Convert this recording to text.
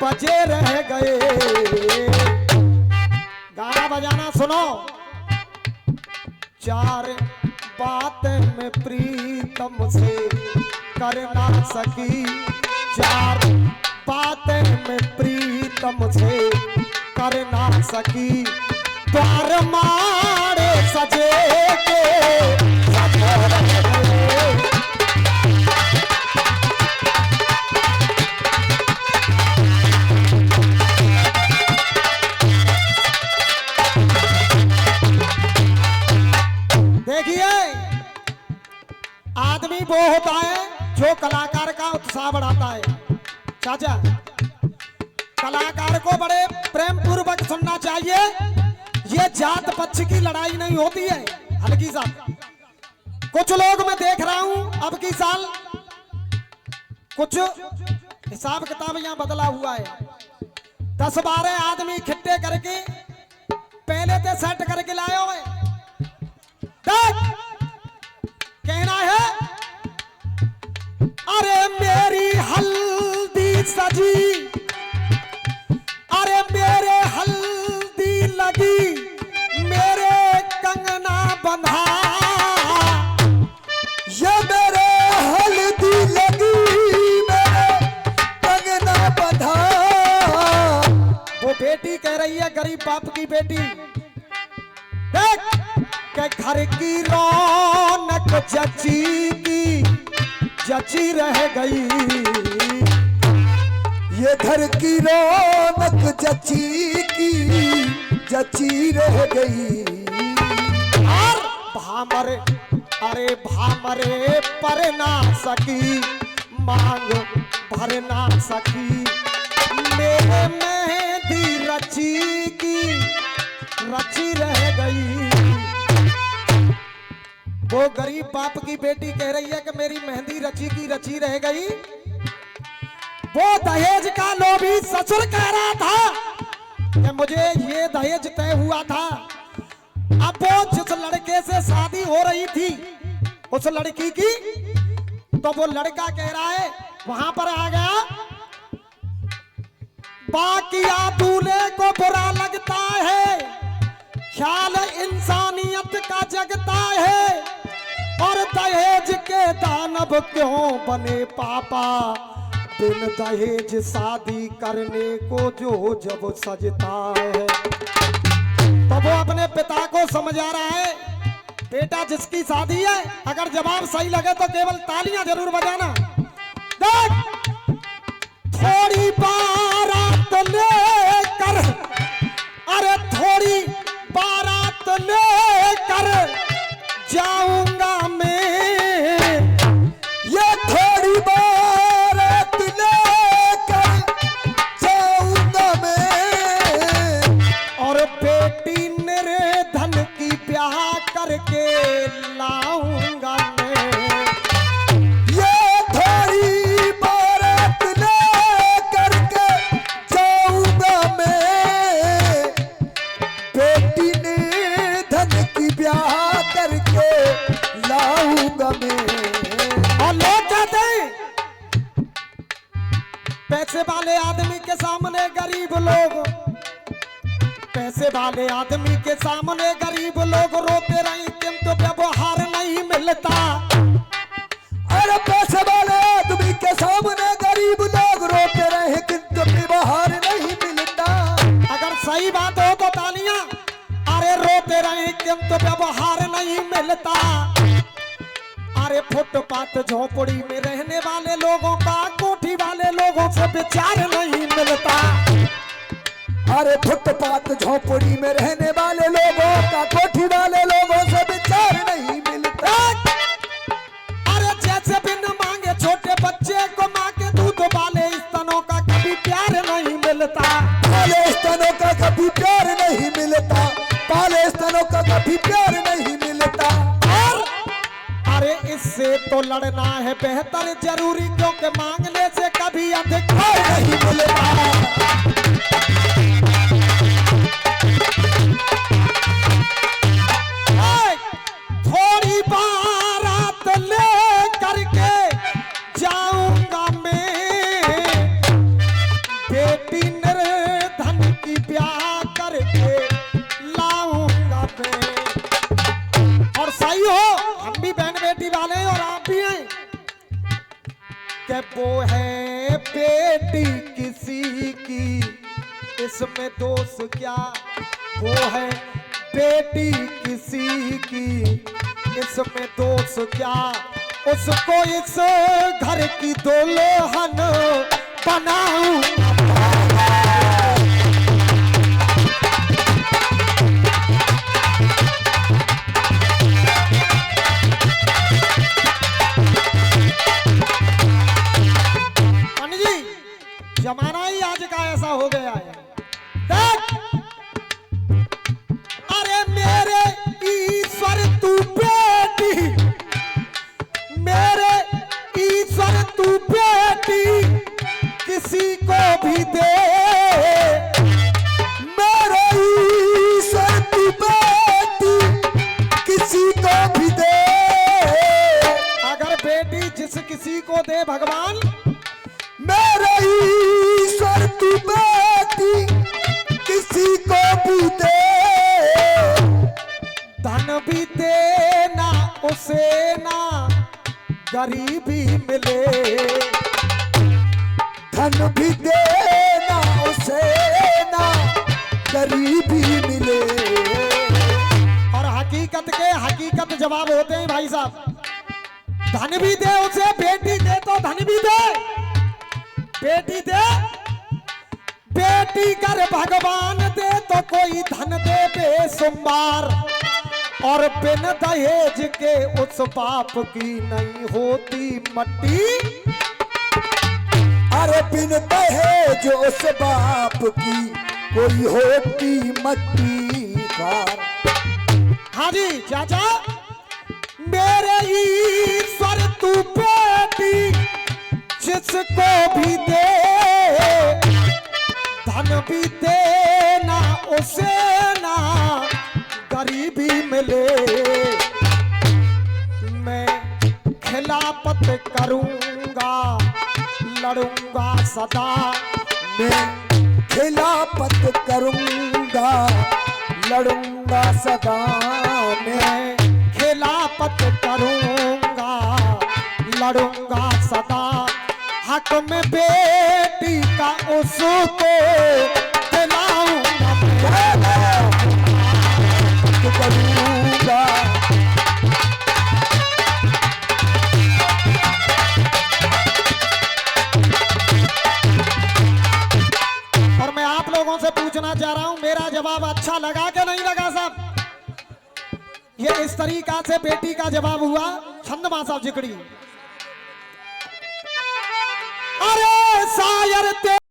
बजे रह गए। गाना बजाना सुनो। चार बातें मैं प्रीतम से कर ना सकी, चार बातें मैं प्रीतम से कर ना सकी, द्वार मारे सजे के सजे रह गए। देखिए, आदमी वो होता है जो कलाकार का उत्साह बढ़ाता है। चाचा, कलाकार को बड़े प्रेम पूर्वक सुनना चाहिए। ये जात पक्ष की लड़ाई नहीं होती है। हल्की सा कुछ लोग मैं देख रहा हूं अब की साल कुछ हिसाब किताब यहां बदला हुआ है। 10-12 आदमी इकट्ठे करके पहले से सेट करके लाए हुए। कहना है, अरे मेरी हल्दी सजी, अरे मेरे हल्दी लगी, मेरे कंगना बंधा, ये मेरे हल्दी लगी, मेरे कंगना बंधा। वो बेटी कह रही है, गरीब बाप की बेटी, देख के घर की रौनक जची रह गई, ये घर की रौनक जची रह गई। और भामरे, अरे भामरे पर ना सकी, मांग भर ना सकी, मेरे मेहंदी रची रह गई। वो गरीब बाप की बेटी कह रही है कि मेरी मेहंदी रची रह गई। वो दहेज का लोभी ससुर कह रहा था कि मुझे ये दहेज तय हुआ था। अब वो जिस लड़के से शादी हो रही थी उस लड़की की, तो वो लड़का कह रहा है, वहां पर आ गया, बाकिया दूल्हे को बुरा लगता है, ख्याल इंसानियत का जगता है, और दहेज के दानव क्यों बने पापा, बिन दहेज शादी करने को जो जब सजता है। तो वो अपने पिता को समझा रहा है, बेटा जिसकी शादी है, अगर जवाब सही लगे तो केवल तालियां जरूर बजाना। देख, थोड़ी बारात लेकर, अरे थोड़ी बारात लेकर जाऊंगा मैं, ये थोड़ी बारात लेकर जाऊंगा मैं, और बेटी मेरे धन की ब्याह करके लाऊंगा मैं। ये थोड़ी बारात लेकर के जाऊंगा मैं, बेटी ने धन की ब्याह करके लाऊंगा मैं। और लोग कहते हैं, पैसे वाले आदमी के सामने गरीब लोग, पैसे वाले आदमी के सामने गरीब लोग रोते रहे, किंतु व्यवहार नहीं मिलता। अरे पैसे वाले आदमी के सामने गरीब लोग रोते रहे, किंतु व्यवहार नहीं मिलता। अगर सही बात हो तो तालियां। अरे रोते रहे किंतु व्यवहार नहीं मिलता। अरे फुटपाथ झोपड़ी में रहने वाले लोगों का कोठी वाले लोगों से विचार नहीं मिलता। अरे फुटपाथ झोपड़ी में रहने वाले लोगों का कोठी वाले लोगों से विचार नहीं मिलता। अरे जैसे बिन मांगे छोटे बच्चे को माँ के दूध वाले स्तनों का कभी प्यार नहीं मिलता। पाले स्तनों का कभी प्यार नहीं मिलता, पाले स्तनों का कभी प्यार नहीं मिलता। और अरे इससे तो लड़ना है बेहतर जरूरी, क्योंकि मांगने से कभी अधिकार नहीं मिलता। थोड़ी बारात ले करके जाऊंगा मैं, बेटी कि वो है बेटी किसी की, इसमें दोष क्या। वो है बेटी किसी की, इसमें दोष क्या। उसको इस घर की दुल्हन बनाऊं। जमाना ही आज का ऐसा हो गया है। देख, अरे मेरे ईश्वर तू बेटी, मेरे ईश्वर तू बेटी किसी को भी दे। मेरे ईश्वर तू बेटी किसी को भी दे। अगर बेटी जिस किसी को दे भगवान, मेरे ईश्वर तू बेटी किसी को भी दे। धन भी देना उसे ना गरीबी मिले। धन भी देना उसे ना गरीबी मिले। और हकीकत जवाब होते हैं भाई साहब। धन भी दे उसे, बेटी दे तो धन भी दे। बेटी दे, बेटी कर भगवान दे तो कोई धन दे बेसुमार। और बिन दहेज के उस बाप की नहीं होती मट्टी। अरे बिन दहेज उस बाप की कोई होती मट्टी कार। हाँ जी चाचा, मेरे ईश्वर तू बेटी जिसको भी दे। धन भी देना उसे ना गरीबी मिले। मैं खिलाफत करूंगा, लड़ूंगा सदा। मैं खिलाफत करूंगा, लड़ूंगा सदा। मैं खिलाफत करूंगा, लड़ूंगा सदा। हक में बेटी का उसको दिलाऊंगा करूंगा। और मैं आप लोगों से पूछना चाह रहा हूं, मेरा जवाब अच्छा लगा कि नहीं लगा साहब? ये इस तरीका से बेटी का जवाब हुआ छंदमा साहब जिकड़ी। अरे शायर